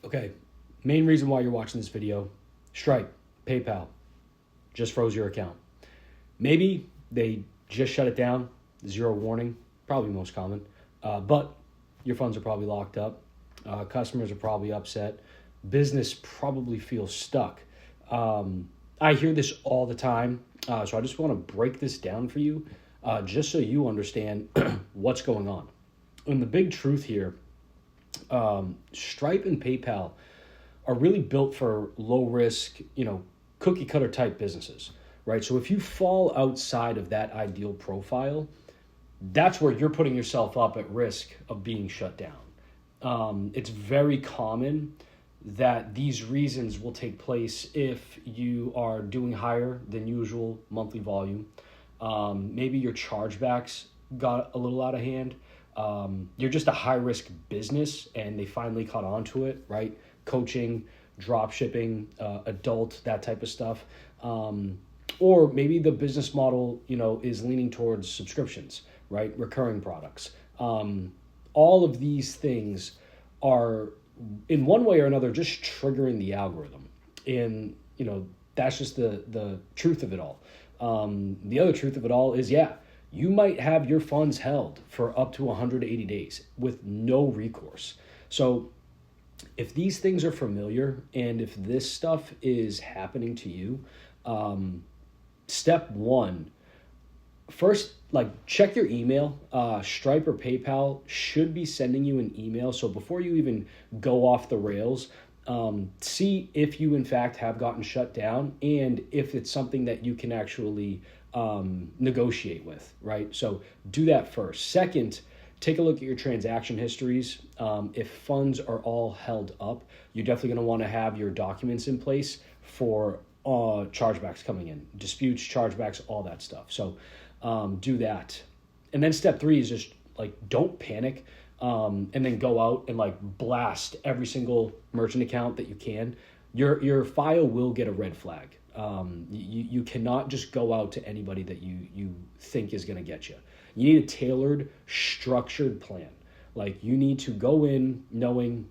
Okay, main reason why you're watching this video, Stripe, PayPal, just froze your account. Maybe they just shut it down, zero warning, probably most common, but your funds are probably locked up. Customers are probably upset. Business probably feels stuck. I hear this all the time, so I just want to break this down for you, just so you understand what's going on. And the big truth here, Stripe and PayPal are really built for low risk, cookie cutter type businesses, right? So if you fall outside of that ideal profile, that's where you're putting yourself up at risk of being shut down. It's very common that these reasons will take place if you are doing higher than usual monthly volume. Maybe your chargebacks got a little out of hand. You're just a high risk business and they finally caught on to it, right? Coaching, drop shipping, adult, that type of stuff. Or maybe the business model, is leaning towards subscriptions, right? Recurring products. All of these things are in one way or another just triggering the algorithm. And, that's just the truth of it all. The other truth of it all is, you might have your funds held for up to 180 days with no recourse. So if these things are familiar and if this stuff is happening to you, step one, first, check your email. Stripe or PayPal should be sending you an email. So before you even go off the rails, see if you in fact have gotten shut down and if it's something that you can actually negotiate with, right? So do that first. Second, take a look at your transaction histories. If funds are all held up, you're definitely going to want to have your documents in place for chargebacks coming in, disputes, chargebacks, all that stuff. So do that. And then step three is just don't panic and then go out and blast every single merchant account that you can. Your file will get a red flag. You cannot just go out to anybody that you think is going to get you. You need a tailored, structured plan. You need to go in knowing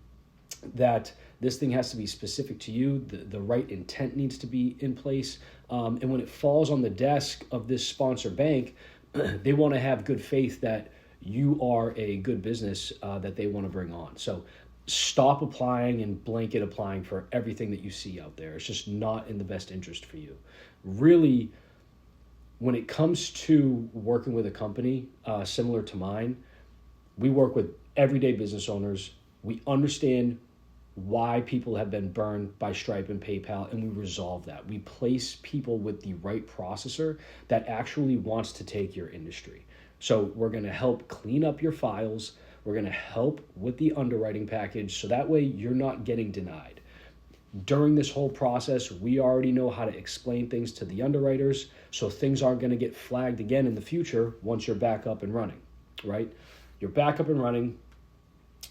that this thing has to be specific to you. The right intent needs to be in place. And when it falls on the desk of this sponsor bank, they want to have good faith that you are a good business that they want to bring on. So stop applying and blanket applying for everything that you see out there. It's just not in the best interest for you. Really, when it comes to working with a company similar to mine, we work with everyday business owners. We understand why people have been burned by Stripe and PayPal, and we resolve that. We place people with the right processor that actually wants to take your industry. So we're going to help clean up your files. We're going to help with the underwriting package so that way you're not getting denied. During this whole process, we already know how to explain things to the underwriters so things aren't going to get flagged again in the future once you're back up and running, right? You're back up and running.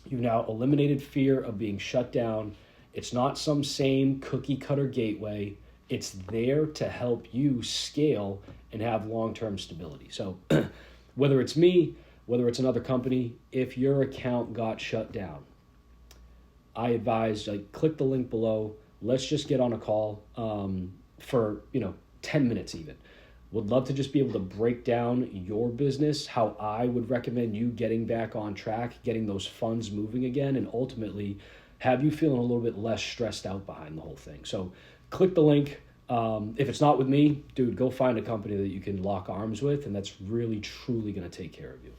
You've now eliminated fear of being shut down. It's not some same cookie cutter gateway. It's there to help you scale and have long-term stability. So whether it's me, whether it's another company, if your account got shut down, I advise click the link below. Let's just get on a call for 10 minutes even. Would love to just be able to break down your business, how I would recommend you getting back on track, getting those funds moving again, and ultimately have you feeling a little bit less stressed out behind the whole thing. So click the link. If it's not with me, dude, go find a company that you can lock arms with, and that's really, truly going to take care of you.